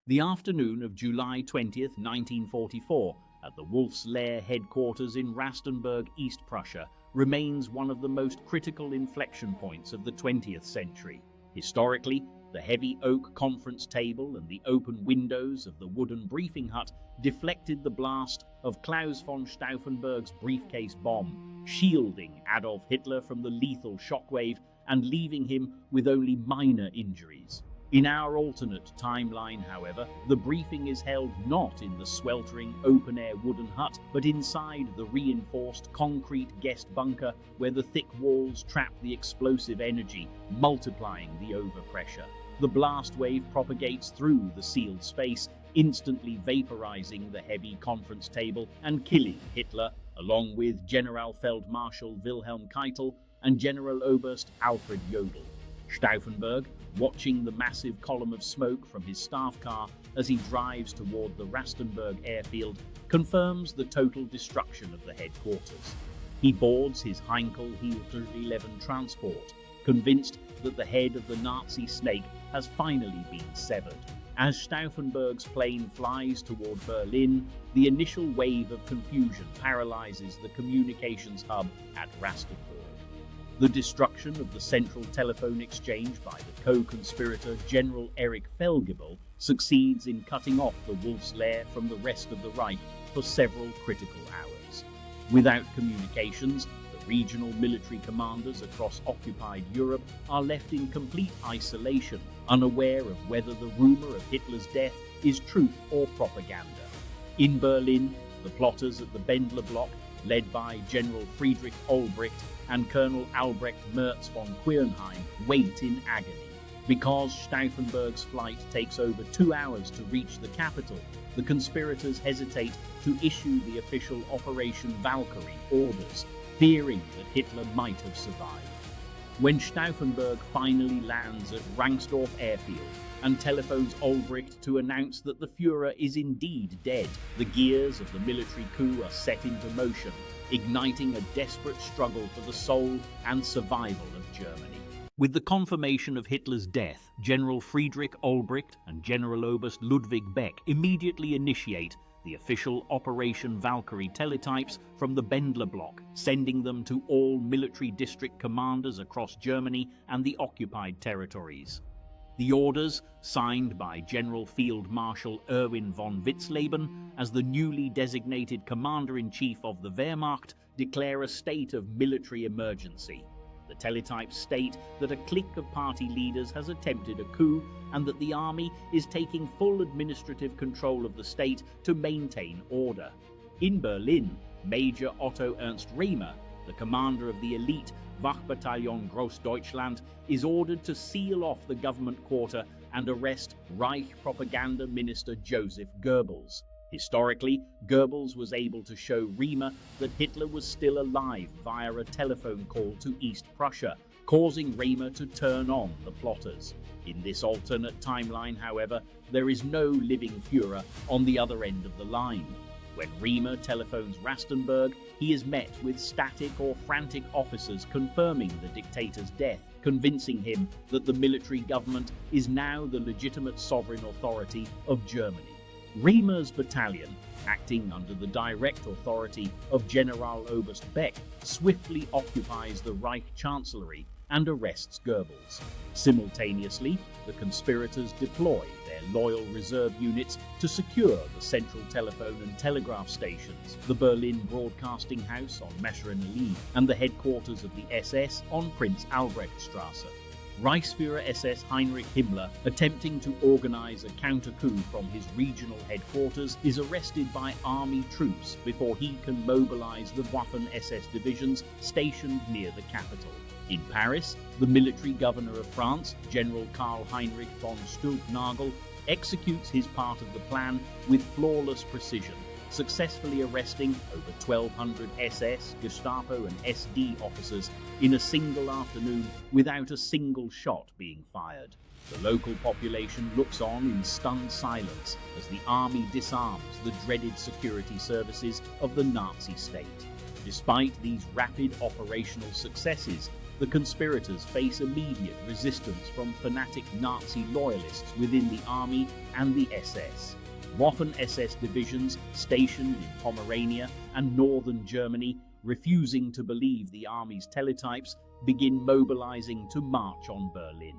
The afternoon of July 20th, 1944, at the Wolf's Lair headquarters in Rastenburg, East Prussia, remains one of the most critical inflection points of the 20th century. Historically, the heavy oak conference table and the open windows of the wooden briefing hut deflected the blast of Klaus von Stauffenberg's briefcase bomb, shielding Adolf Hitler from the lethal shockwave and leaving him with only minor injuries. In our alternate timeline, however, the briefing is held not in the sweltering open-air wooden hut, but inside the reinforced concrete guest bunker where the thick walls trap the explosive energy, multiplying the overpressure. The blast wave propagates through the sealed space, instantly vaporizing the heavy conference table and killing Hitler, along with Generalfeldmarschall Wilhelm Keitel and General Oberst Alfred Jodl. Stauffenberg, watching the massive column of smoke from his staff car as he drives toward the Rastenburg airfield, confirms the total destruction of the headquarters. He boards his Heinkel Hitler 11 transport, convinced that the head of the Nazi snake has finally been severed. As Stauffenberg's plane flies toward Berlin, the initial wave of confusion paralyzes the communications hub at Rastenburg. The destruction of the central telephone exchange by the co-conspirator General Erich Felgebel succeeds in cutting off the Wolf's Lair from the rest of the Reich for several critical hours. Without communications, the regional military commanders across occupied Europe are left in complete isolation, unaware of whether the rumor of Hitler's death is truth or propaganda. In Berlin, the plotters at the Bendler Block, led by General Friedrich Olbricht and Colonel Albrecht Merz von Quirnheim, wait in agony. Because Stauffenberg's flight takes over 2 hours to reach the capital, the conspirators hesitate to issue the official Operation Valkyrie orders, fearing that Hitler might have survived. When Stauffenberg finally lands at Rangsdorf Airfield and telephones Olbricht to announce that the Führer is indeed dead, the gears of the military coup are set into motion, igniting a desperate struggle for the soul and survival of Germany. With the confirmation of Hitler's death, General Friedrich Olbricht and General Oberst Ludwig Beck immediately initiate the official Operation Valkyrie teletypes from the Bendler Block, sending them to all military district commanders across Germany and the occupied territories. The orders, signed by General Field Marshal Erwin von Witzleben as the newly designated Commander-in-Chief of the Wehrmacht, declare a state of military emergency. The teletypes state that a clique of party leaders has attempted a coup and that the army is taking full administrative control of the state to maintain order. In Berlin, Major Otto Ernst Rehmer, the commander of the elite Wachbataillon Großdeutschland, is ordered to seal off the government quarter and arrest Reich propaganda minister Joseph Goebbels. Historically, Goebbels was able to show Rehmer that Hitler was still alive via a telephone call to East Prussia, causing Rehmer to turn on the plotters. In this alternate timeline, however, there is no living Führer on the other end of the line. When Rehmer telephones Rastenburg, he is met with static or frantic officers confirming the dictator's death, convincing him that the military government is now the legitimate sovereign authority of Germany. Rehmer's battalion, acting under the direct authority of General Oberst Beck, swiftly occupies the Reich Chancellery and arrests Goebbels. Simultaneously, the conspirators deploy their loyal reserve units to secure the central telephone and telegraph stations, the Berlin Broadcasting House on Messerenallee, and the headquarters of the SS on Prince Albrechtstrasse. Reichsführer SS Heinrich Himmler, attempting to organize a counter-coup from his regional headquarters, is arrested by army troops before he can mobilize the Waffen-SS divisions stationed near the capital. In Paris, the military governor of France, General Karl Heinrich von Stülpnagel, executes his part of the plan with flawless precision, successfully arresting over 1,200 SS, Gestapo and SD officers in a single afternoon without a single shot being fired. The local population looks on in stunned silence as the army disarms the dreaded security services of the Nazi state. Despite these rapid operational successes, the conspirators face immediate resistance from fanatic Nazi loyalists within the army and the SS. Waffen-SS divisions stationed in Pomerania and northern Germany, refusing to believe the army's teletypes, begin mobilizing to march on Berlin.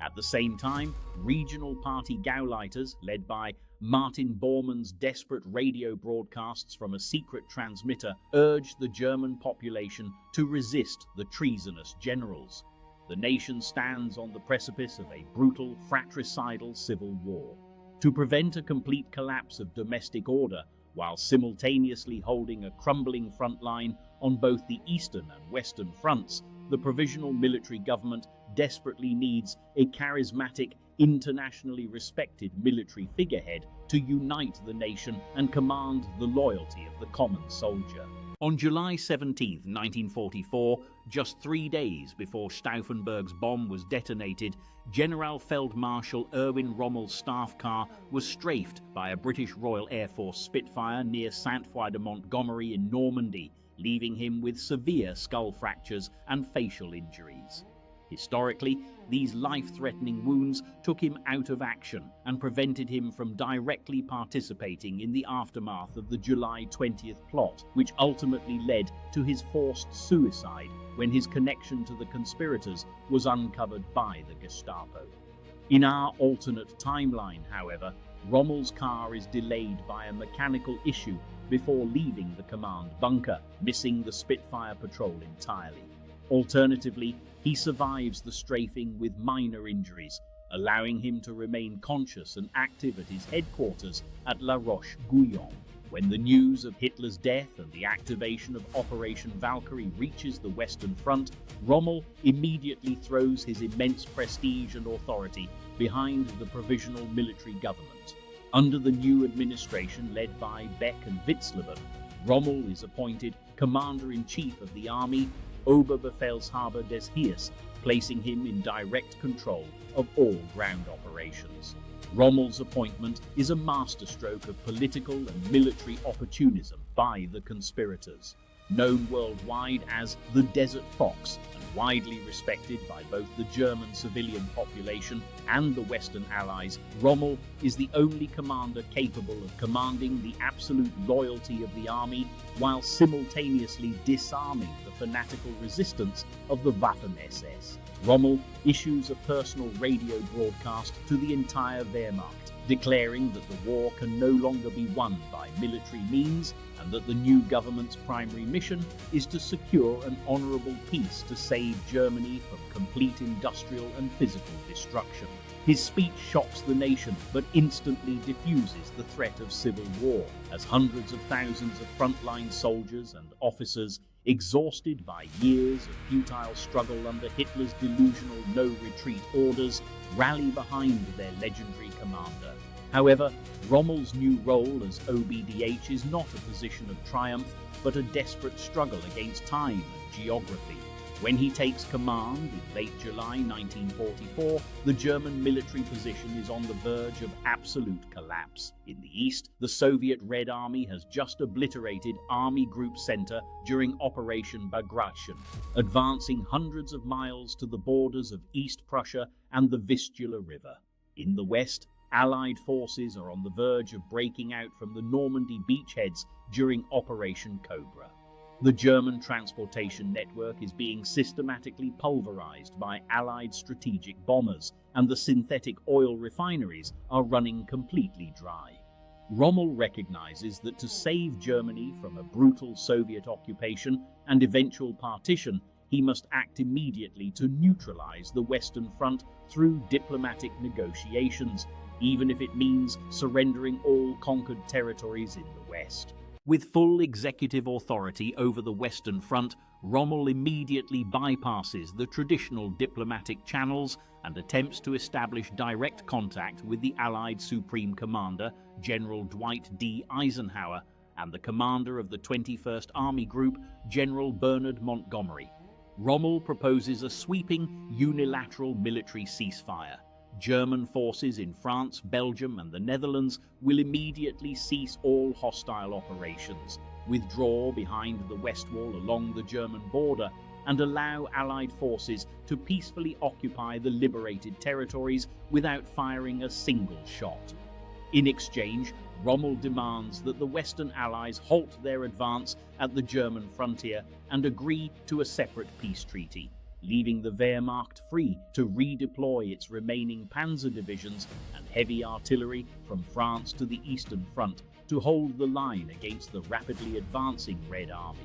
At the same time, regional party Gauleiters, led by Martin Bormann's desperate radio broadcasts from a secret transmitter, urged the German population to resist the treasonous generals. The nation stands on the precipice of a brutal, fratricidal civil war. To prevent a complete collapse of domestic order, while simultaneously holding a crumbling front line on both the eastern and western fronts, the Provisional Military Government desperately needs a charismatic, internationally respected military figurehead to unite the nation and command the loyalty of the common soldier. On July 17, 1944, just 3 days before Stauffenberg's bomb was detonated, Generalfeldmarschal Erwin Rommel's staff car was strafed by a British Royal Air Force Spitfire near Sainte-Foy de Montgomery in Normandy, leaving him with severe skull fractures and facial injuries. Historically, these life-threatening wounds took him out of action and prevented him from directly participating in the aftermath of the July 20th plot, which ultimately led to his forced suicide when his connection to the conspirators was uncovered by the Gestapo. In our alternate timeline, however, Rommel's car is delayed by a mechanical issue before leaving the command bunker, missing the Spitfire patrol entirely. Alternatively, he survives the strafing with minor injuries, allowing him to remain conscious and active at his headquarters at La Roche-Guyon. When the news of Hitler's death and the activation of Operation Valkyrie reaches the Western Front, Rommel immediately throws his immense prestige and authority behind the Provisional Military Government. Under the new administration led by Beck and Witzleben, Rommel is appointed Commander-in-Chief of the Army, Oberbefehlshaber des Heers, placing him in direct control of all ground operations. Rommel's appointment is a masterstroke of political and military opportunism by the conspirators. Known worldwide as the Desert Fox and widely respected by both the German civilian population and the Western Allies, Rommel is the only commander capable of commanding the absolute loyalty of the army while simultaneously disarming the fanatical resistance of the Waffen-SS. Rommel issues a personal radio broadcast to the entire Wehrmacht, declaring that the war can no longer be won by military means and that the new government's primary mission is to secure an honourable peace to save Germany from complete industrial and physical destruction. His speech shocks the nation, but instantly diffuses the threat of civil war, as hundreds of thousands of frontline soldiers and officers, exhausted by years of futile struggle under Hitler's delusional no-retreat orders, rally behind their legendary commander. However, Rommel's new role as OBDH is not a position of triumph, but a desperate struggle against time and geography. When he takes command in late July 1944, the German military position is on the verge of absolute collapse. In the east, the Soviet Red Army has just obliterated Army Group Center during Operation Bagration, advancing hundreds of miles to the borders of East Prussia and the Vistula River. In the west, Allied forces are on the verge of breaking out from the Normandy beachheads during Operation Cobra. The German transportation network is being systematically pulverized by Allied strategic bombers, and the synthetic oil refineries are running completely dry. Rommel recognizes that to save Germany from a brutal Soviet occupation and eventual partition, he must act immediately to neutralize the Western Front through diplomatic negotiations, even if it means surrendering all conquered territories in the West. With full executive authority over the Western Front, Rommel immediately bypasses the traditional diplomatic channels and attempts to establish direct contact with the Allied Supreme Commander, General Dwight D. Eisenhower, and the commander of the 21st Army Group, General Bernard Montgomery. Rommel proposes a sweeping, unilateral military ceasefire. German forces in France, Belgium, and the Netherlands will immediately cease all hostile operations, withdraw behind the west wall along the German border, and allow Allied forces to peacefully occupy the liberated territories without firing a single shot. In exchange, Rommel demands that the Western Allies halt their advance at the German frontier and agree to a separate peace treaty, leaving the Wehrmacht free to redeploy its remaining panzer divisions and heavy artillery from France to the Eastern Front to hold the line against the rapidly advancing Red Army.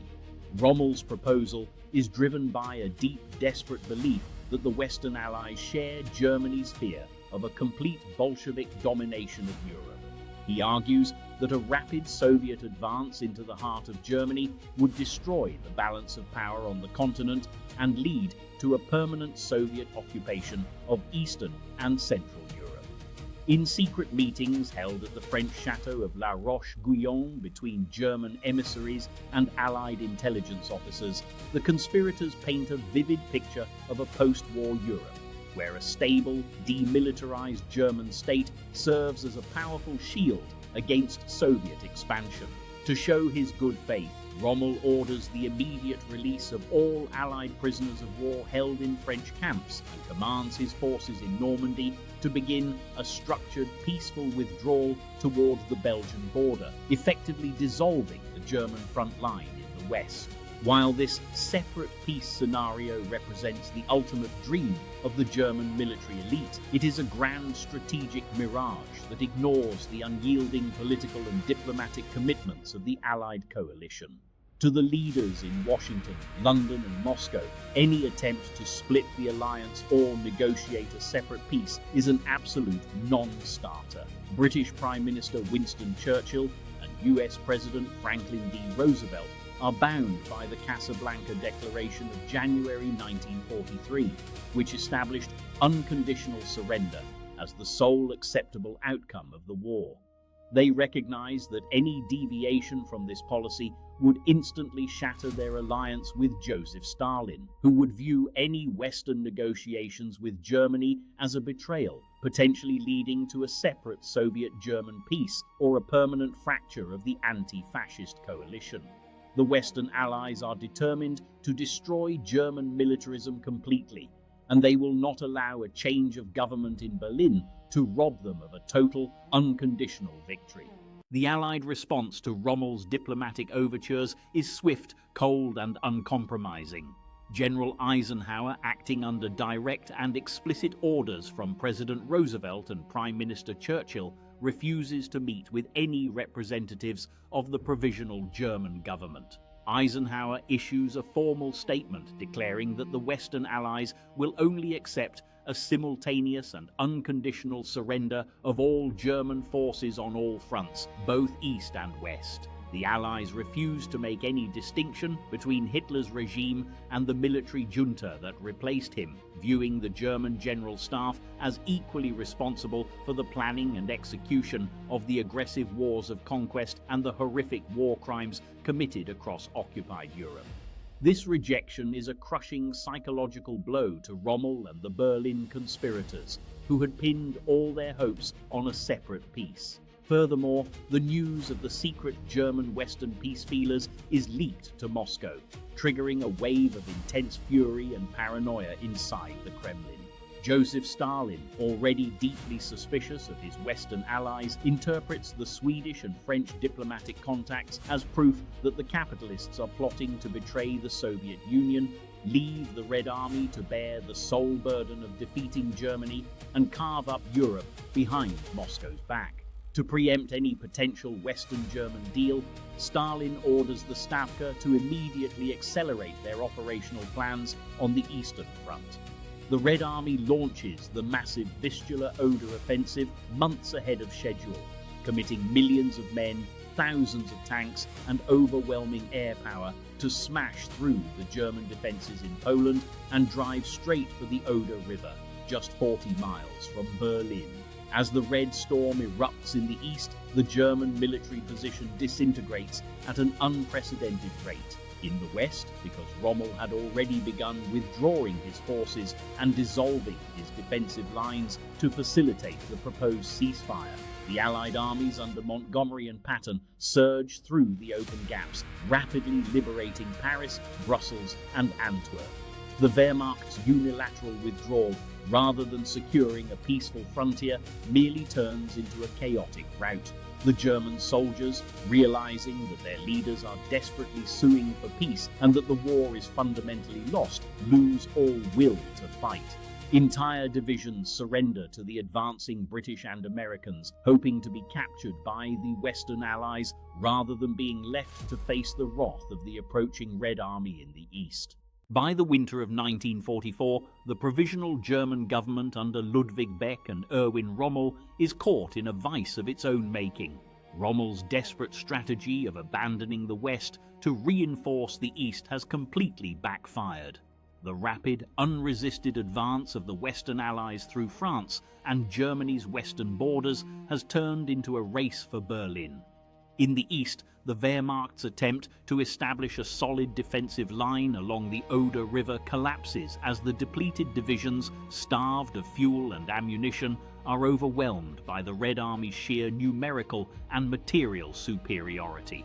Rommel's proposal is driven by a deep, desperate belief that the Western Allies share Germany's fear of a complete Bolshevik domination of Europe. He argues that a rapid Soviet advance into the heart of Germany would destroy the balance of power on the continent and lead to a permanent Soviet occupation of Eastern and Central Europe. In secret meetings held at the French chateau of La Roche-Guyon between German emissaries and Allied intelligence officers, the conspirators paint a vivid picture of a post-war Europe, where a stable, demilitarized German state serves as a powerful shield against Soviet expansion. To show his good faith, Rommel orders the immediate release of all Allied prisoners of war held in French camps and commands his forces in Normandy to begin a structured, peaceful withdrawal towards the Belgian border, effectively dissolving the German front line in the west. While this separate peace scenario represents the ultimate dream of the German military elite, it is a grand strategic mirage that ignores the unyielding political and diplomatic commitments of the Allied coalition. To the leaders in Washington, London, and Moscow, any attempt to split the alliance or negotiate a separate peace is an absolute non-starter. British Prime Minister Winston Churchill and US President Franklin D. Roosevelt are bound by the Casablanca Declaration of January 1943, which established unconditional surrender as the sole acceptable outcome of the war. They recognized that any deviation from this policy would instantly shatter their alliance with Joseph Stalin, who would view any Western negotiations with Germany as a betrayal, potentially leading to a separate Soviet-German peace or a permanent fracture of the anti-fascist coalition. The Western Allies are determined to destroy German militarism completely, and they will not allow a change of government in Berlin to rob them of a total, unconditional victory. The Allied response to Rommel's diplomatic overtures is swift, cold, and uncompromising. General Eisenhower, acting under direct and explicit orders from President Roosevelt and Prime Minister Churchill, refuses to meet with any representatives of the Provisional German government. Eisenhower issues a formal statement declaring that the Western Allies will only accept a simultaneous and unconditional surrender of all German forces on all fronts, both east and west. The Allies refused to make any distinction between Hitler's regime and the military junta that replaced him, viewing the German General Staff as equally responsible for the planning and execution of the aggressive wars of conquest and the horrific war crimes committed across occupied Europe. This rejection is a crushing psychological blow to Rommel and the Berlin conspirators, who had pinned all their hopes on a separate peace. Furthermore, the news of the secret German Western peace feelers is leaked to Moscow, triggering a wave of intense fury and paranoia inside the Kremlin. Joseph Stalin, already deeply suspicious of his Western allies, interprets the Swedish and French diplomatic contacts as proof that the capitalists are plotting to betray the Soviet Union, leave the Red Army to bear the sole burden of defeating Germany, and carve up Europe behind Moscow's back. To preempt any potential Western German deal, Stalin orders the Stavka to immediately accelerate their operational plans on the Eastern Front. The Red Army launches the massive Vistula-Oder offensive months ahead of schedule, committing millions of men, thousands of tanks, and overwhelming air power to smash through the German defenses in Poland and drive straight for the Oder River, just 40 miles from Berlin. As the Red Storm erupts in the east, the German military position disintegrates at an unprecedented rate. In the west, because Rommel had already begun withdrawing his forces and dissolving his defensive lines to facilitate the proposed ceasefire, the Allied armies under Montgomery and Patton surged through the open gaps, rapidly liberating Paris, Brussels, and Antwerp. The Wehrmacht's unilateral withdrawal rather than securing a peaceful frontier, merely turns into a chaotic rout. The German soldiers, realizing that their leaders are desperately suing for peace and that the war is fundamentally lost, lose all will to fight. Entire divisions surrender to the advancing British and Americans, hoping to be captured by the Western Allies rather than being left to face the wrath of the approaching Red Army in the east. By the winter of 1944, the Provisional German government under Ludwig Beck and Erwin Rommel is caught in a vice of its own making. Rommel's desperate strategy of abandoning the West to reinforce the East has completely backfired. The rapid, unresisted advance of the Western Allies through France and Germany's western borders has turned into a race for Berlin. In the east, the Wehrmacht's attempt to establish a solid defensive line along the Oder River collapses as the depleted divisions, starved of fuel and ammunition, are overwhelmed by the Red Army's sheer numerical and material superiority.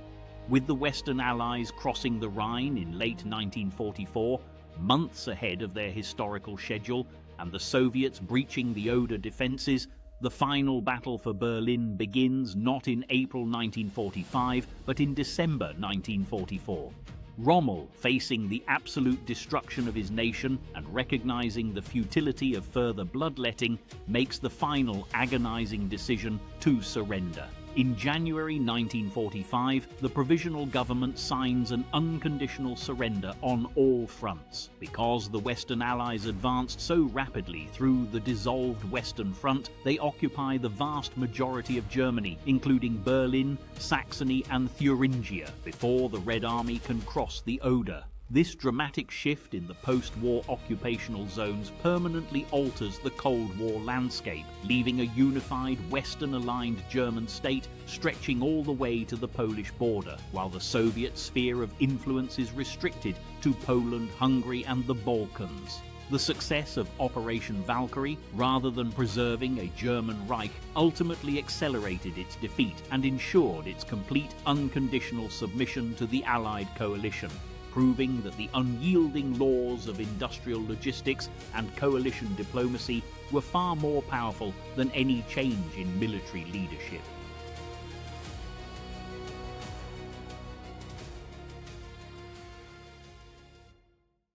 With the Western Allies crossing the Rhine in late 1944, months ahead of their historical schedule, and the Soviets breaching the Oder defenses, the final battle for Berlin begins not in April 1945, but in December 1944. Rommel, facing the absolute destruction of his nation and recognizing the futility of further bloodletting, makes the final agonizing decision to surrender. In January 1945, the Provisional Government signs an unconditional surrender on all fronts. Because the Western Allies advanced so rapidly through the dissolved Western Front, they occupy the vast majority of Germany, including Berlin, Saxony and Thuringia, before the Red Army can cross the Oder. This dramatic shift in the post-war occupational zones permanently alters the Cold War landscape, leaving a unified Western-aligned German state stretching all the way to the Polish border, while the Soviet sphere of influence is restricted to Poland, Hungary and the Balkans. The success of Operation Valkyrie, rather than preserving a German Reich, ultimately accelerated its defeat and ensured its complete unconditional submission to the Allied coalition, proving that the unyielding laws of industrial logistics and coalition diplomacy were far more powerful than any change in military leadership.